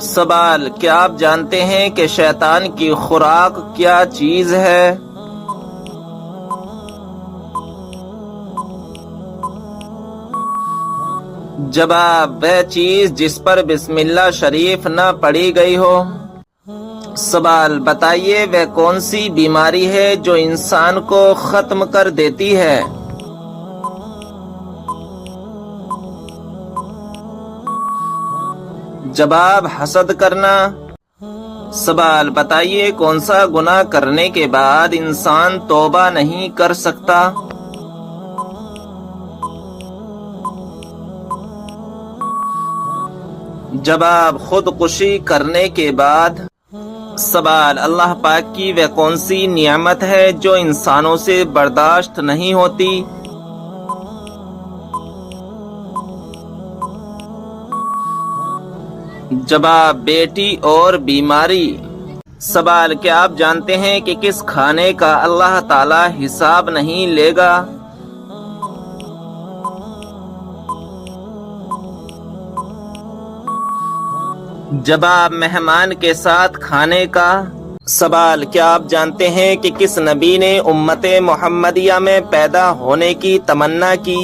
سوال: کیا آپ جانتے ہیں کہ شیطان کی خوراک کیا چیز ہے؟ جواب: وہ چیز جس پر بسم اللہ شریف نہ پڑھی گئی ہو۔ سوال: بتائیے وہ کون سی بیماری ہے جو انسان کو ختم کر دیتی ہے؟ جواب: حسد کرنا۔ سوال: بتائیے کون سا گناہ کرنے کے بعد انسان توبہ نہیں کر سکتا؟ جواب: خودکشی کرنے کے بعد۔ سوال: اللہ پاک کی وہ کون سی نعمت ہے جو انسانوں سے برداشت نہیں ہوتی؟ جواب: بیٹی اور بیماری۔ سوال: کیا آپ جانتے ہیں کہ کس کھانے کا اللہ تعالی حساب نہیں لے گا؟ جواب: مہمان کے ساتھ کھانے کا۔ سوال: کیا آپ جانتے ہیں کہ کس نبی نے امت محمدیہ میں پیدا ہونے کی تمنا کی؟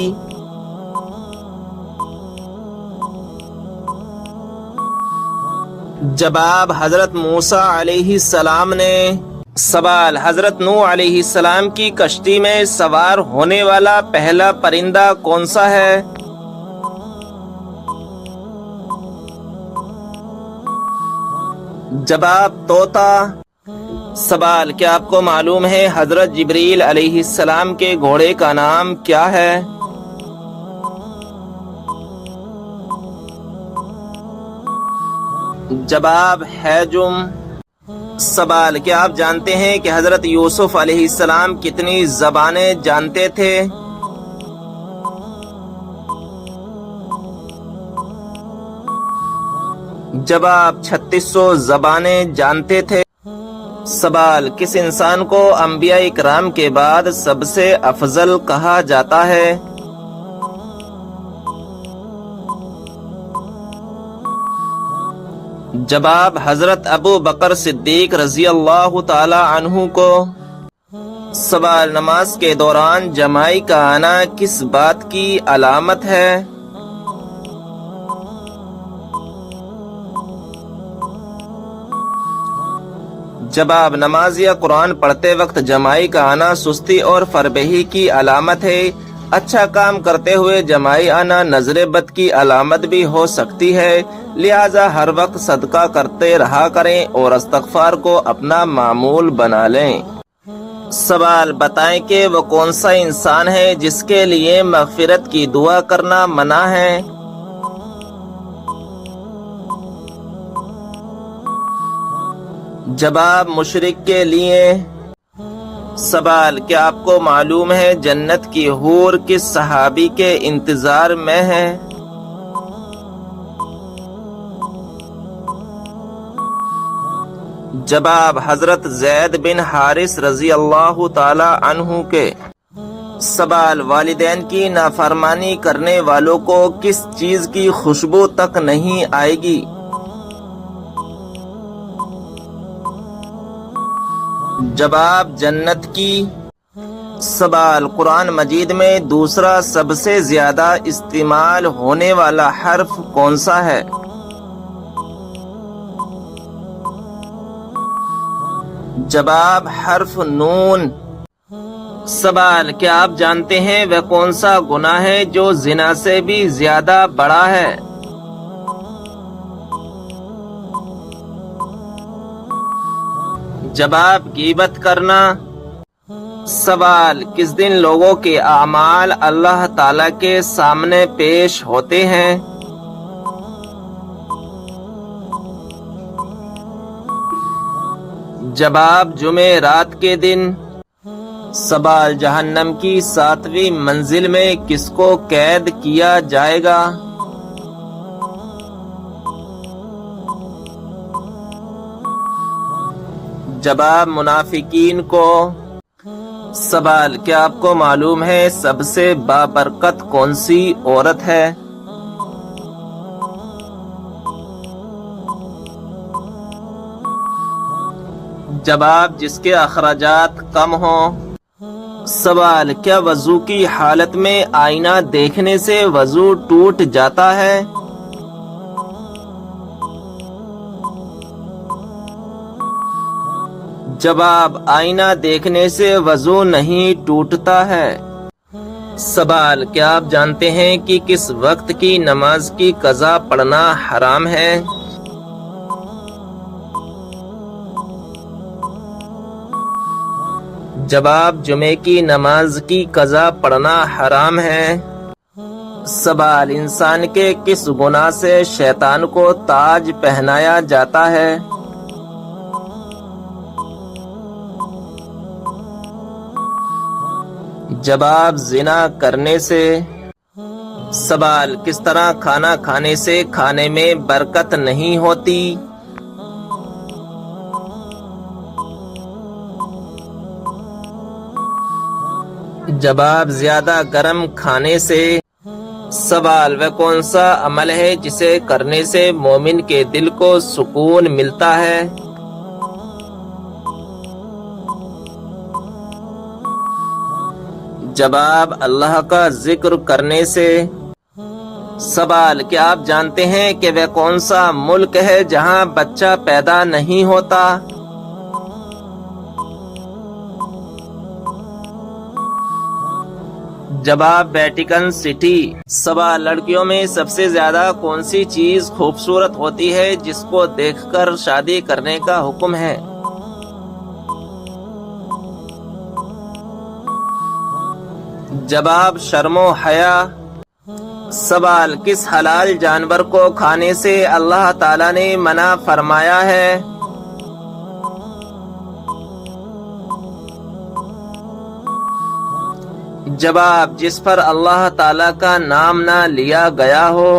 جواب: حضرت موسیٰ علیہ السلام نے۔ سوال: حضرت نوح علیہ السلام کی کشتی میں سوار ہونے والا پہلا پرندہ کون سا ہے؟ جواب: طوطا۔ سوال: کیا آپ کو معلوم ہے حضرت جبریل علیہ السلام کے گھوڑے کا نام کیا ہے؟ جواب: حجم۔ سوال: کیا آپ جانتے ہیں کہ حضرت یوسف علیہ السلام کتنی زبانیں جانتے تھے؟ جواب: 3600 زبانیں جانتے تھے۔ سوال: کس انسان کو انبیاء اکرام کے بعد سب سے افضل کہا جاتا ہے؟ جواب: حضرت ابو بکر صدیق رضی اللہ تعالی عنہ کو۔ سوال: نماز کے دوران جمائی کا آنا کس بات کی علامت ہے؟ جواب: نماز یا قرآن پڑھتے وقت جمائی کا آنا سستی اور فربہی کی علامت ہے۔ اچھا کام کرتے ہوئے جمائی آنا نظر بد کی علامت بھی ہو سکتی ہے، لہذا ہر وقت صدقہ کرتے رہا کریں اور استغفار کو اپنا معمول بنا لیں۔ سوال: بتائیں کہ وہ کون سا انسان ہے جس کے لیے مغفرت کی دعا کرنا منع ہے؟ جواب: مشرک کے لیے۔ سوال: کیا آپ کو معلوم ہے جنت کی حور کس صحابی کے انتظار میں ہے؟ جواب: حضرت زید بن حارث رضی اللہ تعالی عنہ کے۔ سوال: والدین کی نافرمانی کرنے والوں کو کس چیز کی خوشبو تک نہیں آئے گی؟ جواب: جنت کی۔ سوال: قرآن مجید میں دوسرا سب سے زیادہ استعمال ہونے والا حرف کون سا ہے؟ جواب: حرف نون۔ سوال: کیا آپ جانتے ہیں وہ کون سا گناہ ہے جو زنا سے بھی زیادہ بڑا ہے؟ جواب: غیبت کرنا۔ سوال: کس دن لوگوں کے اعمال اللہ تعالی کے سامنے پیش ہوتے ہیں؟ جواب: جمعرات کے دن۔ سوال: جہنم کی 7ویں منزل میں کس کو قید کیا جائے گا؟ جواب: منافقین کو۔ سوال: کیا آپ کو معلوم ہے سب سے بابرکت کون سی عورت ہے؟ جواب: جس کے اخراجات کم ہوں۔ سوال: کیا وضو کی حالت میں آئینہ دیکھنے سے وضو ٹوٹ جاتا ہے؟ جواب: آئینہ دیکھنے سے وضو نہیں ٹوٹتا ہے۔ سوال: کیا آپ جانتے ہیں کہ کس وقت کی نماز کی قضا پڑھنا حرام ہے؟ جواب: جمعے کی نماز کی قضا پڑھنا حرام ہے۔ سوال: انسان کے کس گناہ سے شیطان کو تاج پہنایا جاتا ہے؟ جواب: زنا کرنے سے۔ سوال: کس طرح کھانا کھانے سے کھانے میں برکت نہیں ہوتی؟ جواب: زیادہ گرم کھانے سے۔ سوال: وہ کون سا عمل ہے جسے کرنے سے مومن کے دل کو سکون ملتا ہے؟ جواب: اللہ کا ذکر کرنے سے۔ سوال: کیا آپ جانتے ہیں کہ وہ کون سا ملک ہے جہاں بچہ پیدا نہیں ہوتا؟ جواب: ویٹیکن سٹی۔ سوال: لڑکیوں میں سب سے زیادہ کون سی چیز خوبصورت ہوتی ہے جس کو دیکھ کر شادی کرنے کا حکم ہے؟ جواب: شرم و حیا۔ سوال: کس حلال جانور کو کھانے سے اللہ تعالی نے منع فرمایا ہے؟ جواب: جس پر اللہ تعالی کا نام نہ لیا گیا ہو۔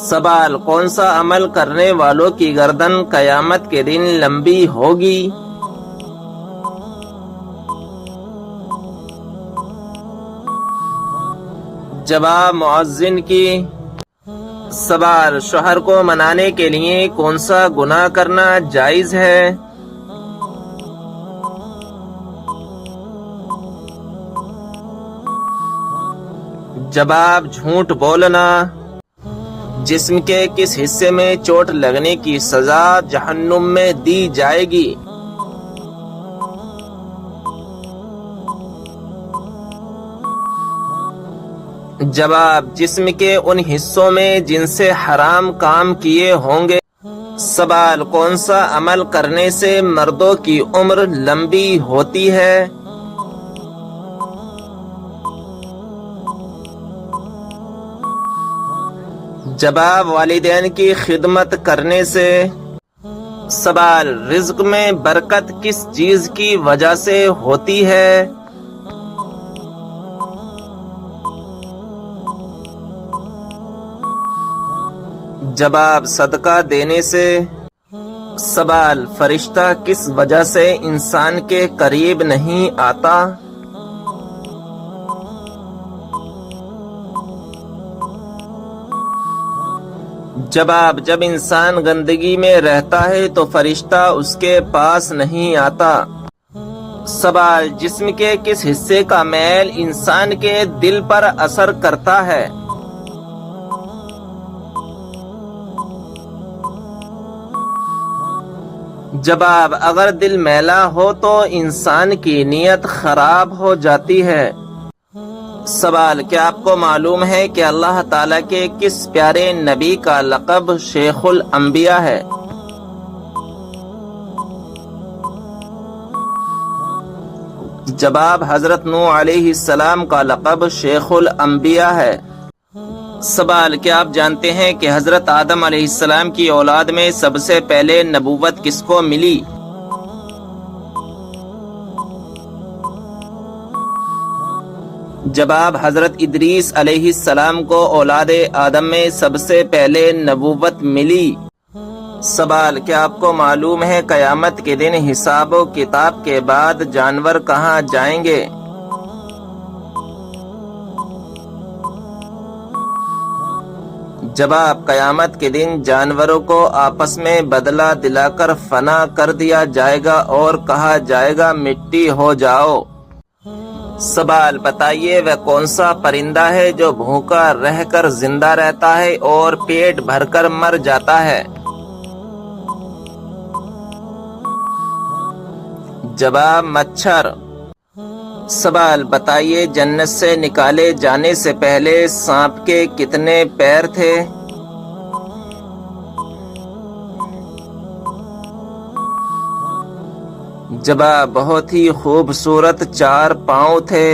سوال: کون سا عمل کرنے والوں کی گردن قیامت کے دن لمبی ہوگی؟ جواب: مؤذن کی۔ سوال: شوہر کو منانے کے لیے کون سا گناہ کرنا جائز ہے؟ جواب: جھوٹ بولنا۔ جسم کے کس حصے میں چوٹ لگنے کی سزا جہنم میں دی جائے گی؟ جواب: جسم کے ان حصوں میں جن سے حرام کام کیے ہوں گے۔ سوال: کون سا عمل کرنے سے مردوں کی عمر لمبی ہوتی ہے؟ جواب: والدین کی خدمت کرنے سے۔ سوال: رزق میں برکت کس چیز کی وجہ سے ہوتی ہے؟ جواب: صدقہ دینے سے۔ سوال: فرشتہ کس وجہ سے انسان کے قریب نہیں آتا؟ جواب: جب انسان گندگی میں رہتا ہے تو فرشتہ اس کے پاس نہیں آتا۔ سوال: جسم کے کس حصے کا میل انسان کے دل پر اثر کرتا ہے؟ جواب: اگر دل میلا ہو تو انسان کی نیت خراب ہو جاتی ہے۔ سوال: کیا آپ کو معلوم ہے کہ اللہ تعالیٰ کے کس پیارے نبی کا لقب شیخ الانبیاء ہے؟ جواب: حضرت نوح علیہ السلام کا لقب شیخ الانبیاء ہے۔ سوال: کیا آپ جانتے ہیں کہ حضرت آدم علیہ السلام کی اولاد میں سب سے پہلے نبوت کس کو ملی؟ جواب: حضرت ادریس علیہ السلام کو اولاد آدم میں سب سے پہلے نبوت ملی۔ سوال: کیا آپ کو معلوم ہے قیامت کے دن حساب و کتاب کے بعد جانور کہاں جائیں گے؟ جواب: قیامت کے دن جانوروں کو آپس میں بدلہ دلا کر فنا کر دیا جائے گا اور کہا جائے گا مٹی ہو جاؤ۔ سوال: بتائیے وہ کون سا پرندہ ہے جو بھوکا رہ کر زندہ رہتا ہے اور پیٹ بھر کر مر جاتا ہے؟ جواب: مچھر۔ سوال: بتائیے جنت سے نکالے جانے سے پہلے سانپ کے کتنے پیر تھے؟ جواب: بہت ہی خوبصورت 4 پاؤں تھے۔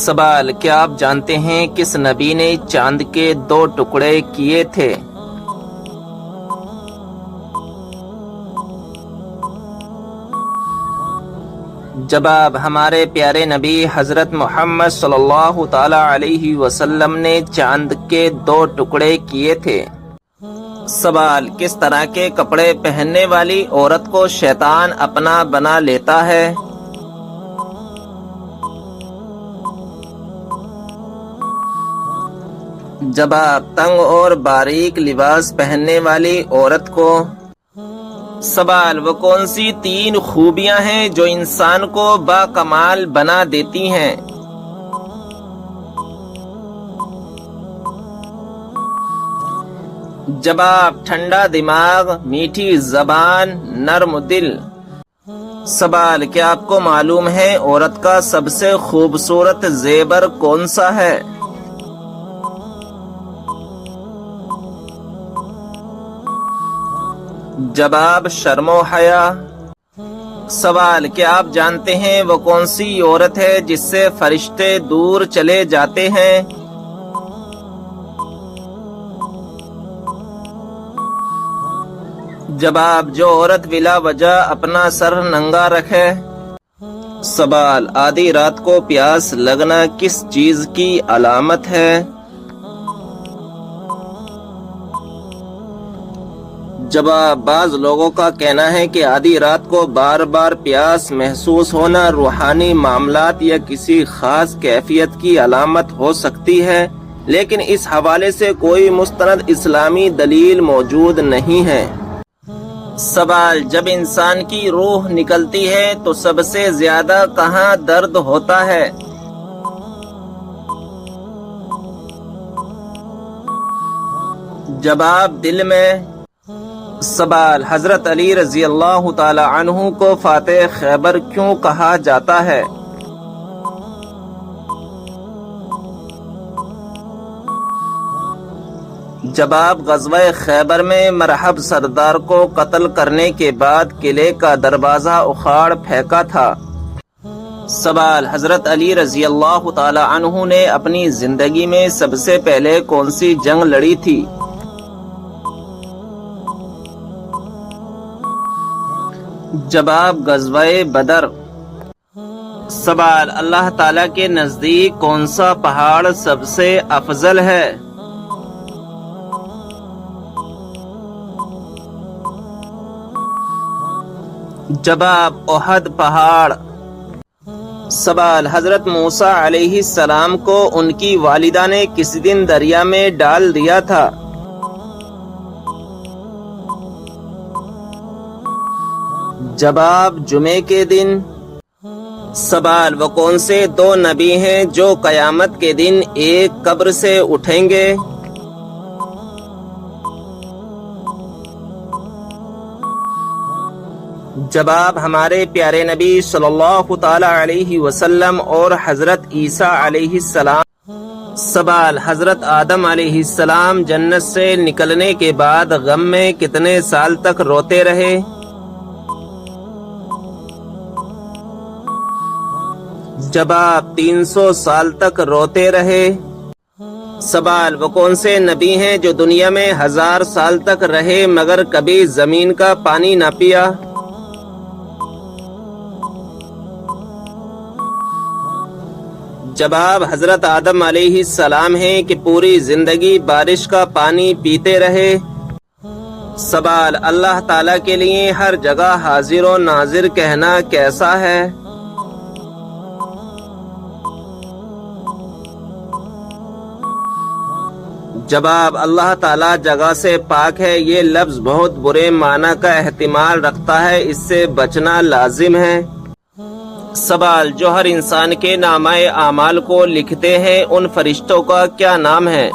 سوال: کیا آپ جانتے ہیں کس نبی نے چاند کے 2 ٹکڑے کیے تھے؟ جواب: ہمارے پیارے نبی حضرت محمد صلی اللہ تعالی علیہ وسلم نے چاند کے 2 ٹکڑے کیے تھے۔ سوال: کس طرح کے کپڑے پہننے والی عورت کو شیطان اپنا بنا لیتا ہے؟ جواب: تنگ اور باریک لباس پہننے والی عورت کو۔ سوال: وہ کون سی 3 خوبیاں ہیں جو انسان کو باکمال بنا دیتی ہیں؟ جواب: ٹھنڈا دماغ، میٹھی زبان، نرم دل۔ سوال: کیا آپ کو معلوم ہے عورت کا سب سے خوبصورت زیور کون سا ہے؟ جواب: شرم و حیا۔ سوال: کیا آپ جانتے ہیں وہ کون سی عورت ہے جس سے فرشتے دور چلے جاتے ہیں؟ جواب: جو عورت بلا وجہ اپنا سر ننگا رکھے۔ سوال: آدھی رات کو پیاس لگنا کس چیز کی علامت ہے؟ جواب: بعض لوگوں کا کہنا ہے کہ آدھی رات کو بار بار پیاس محسوس ہونا روحانی معاملات یا کسی خاص کیفیت کی علامت ہو سکتی ہے، لیکن اس حوالے سے کوئی مستند اسلامی دلیل موجود نہیں ہے۔ سوال: جب انسان کی روح نکلتی ہے تو سب سے زیادہ کہاں درد ہوتا ہے؟ جواب: دل میں۔ سوال: حضرت علی رضی اللہ تعالی عنہ کو فاتح خیبر کیوں کہا جاتا ہے؟ جواب: غزوہ خیبر میں مرحب سردار کو قتل کرنے کے بعد قلعے کا دروازہ اکھاڑ پھینکا تھا۔ سوال: حضرت علی رضی اللہ تعالی عنہ نے اپنی زندگی میں سب سے پہلے کون سی جنگ لڑی تھی؟ جواب: غزوہ بدر۔ سوال: اللہ تعالیٰ کے نزدیک کون سا پہاڑ سب سے افضل ہے؟ جواب: احد پہاڑ۔ سوال: حضرت موسیٰ علیہ السلام کو ان کی والدہ نے کس دن دریا میں ڈال دیا تھا؟ جواب: جمعے کے دن۔ سوال: وہ کون سے 2 نبی ہیں جو قیامت کے دن ایک قبر سے اٹھیں گے؟ جواب: ہمارے پیارے نبی صلی اللہ تعالی علیہ وسلم اور حضرت عیسیٰ علیہ السلام۔ سوال: حضرت آدم علیہ السلام جنت سے نکلنے کے بعد غم میں کتنے سال تک روتے رہے؟ جواب: 300 سال تک روتے رہے۔ سوال: وہ کون سے نبی ہیں جو دنیا میں 1000 سال تک رہے مگر کبھی زمین کا پانی نہ پیا؟ جواب: حضرت آدم علیہ السلام ہیں کہ پوری زندگی بارش کا پانی پیتے رہے۔ سوال: اللہ تعالیٰ کے لیے ہر جگہ حاضر و ناظر کہنا کیسا ہے؟ جواب: اللہ تعالیٰ جگہ سے پاک ہے، یہ لفظ بہت برے معنی کا احتمال رکھتا ہے، اس سے بچنا لازم ہے۔ سوال: جو ہر انسان کے نامہ اعمال کو لکھتے ہیں ان فرشتوں کا کیا نام ہے؟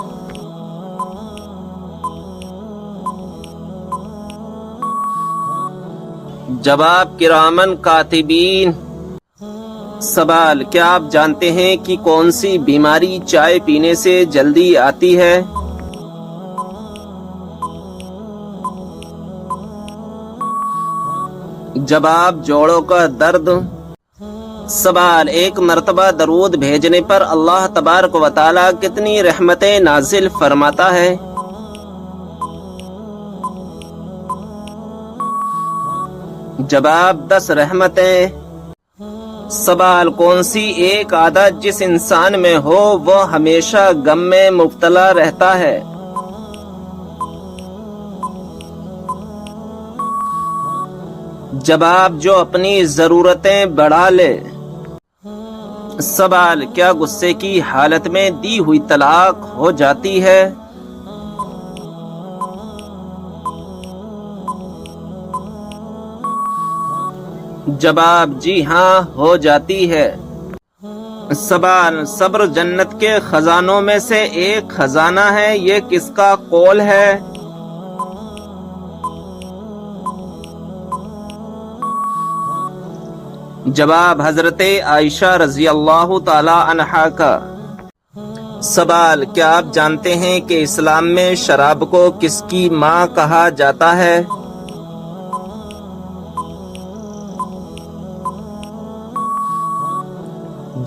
جواب: کرامن کاتبین۔ سوال: کیا آپ جانتے ہیں کہ کون سی بیماری چائے پینے سے جلدی آتی ہے؟ جواب: جوڑوں کا درد۔ سوال: ایک مرتبہ درود بھیجنے پر اللہ تبارک و تعالی کتنی رحمتیں نازل فرماتا ہے؟ جواب: 10 رحمتیں۔ سوال: کون سی ایک عادت جس انسان میں ہو وہ ہمیشہ غم میں مبتلا رہتا ہے؟ جواب: جو اپنی ضرورتیں بڑھا لے۔ سوال: کیا غصے کی حالت میں دی ہوئی طلاق ہو جاتی ہے؟ جواب: جی ہاں، ہو جاتی ہے۔ سوال: صبر جنت کے خزانوں میں سے ایک خزانہ ہے، یہ کس کا قول ہے؟ جواب: حضرت عائشہ رضی اللہ تعالی عنہا کا۔ سوال: کیا آپ جانتے ہیں کہ اسلام میں شراب کو کس کی ماں کہا جاتا ہے؟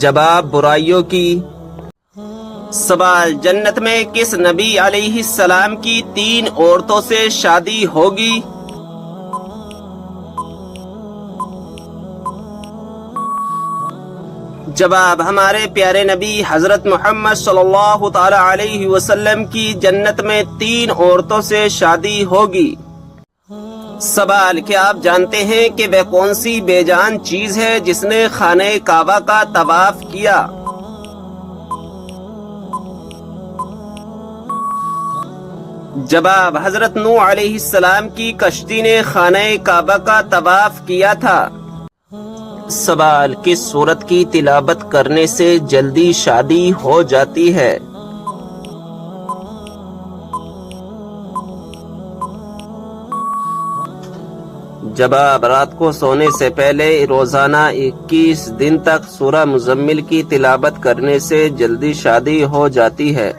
جواب: برائیوں کی۔ سوال: جنت میں کس نبی علیہ السلام کی 3 عورتوں سے شادی ہوگی؟ جواب: ہمارے پیارے نبی حضرت محمد صلی اللہ تعالی علیہ وسلم کی جنت میں 3 عورتوں سے شادی ہوگی۔ سوال: کیا آپ جانتے ہیں کہ وہ کون سی بے جان چیز ہے جس نے خانہ کعبہ کا طواف کیا؟ جواب: حضرت نوح علیہ السلام کی کشتی نے خانہ کعبہ کا طواف کیا تھا۔ سوال: کس سورت کی تلاوت کرنے سے جلدی شادی ہو جاتی ہے؟ جواب: رات کو سونے سے پہلے روزانہ 21 دن تک سورہ مزمل کی تلاوت کرنے سے جلدی شادی ہو جاتی ہے۔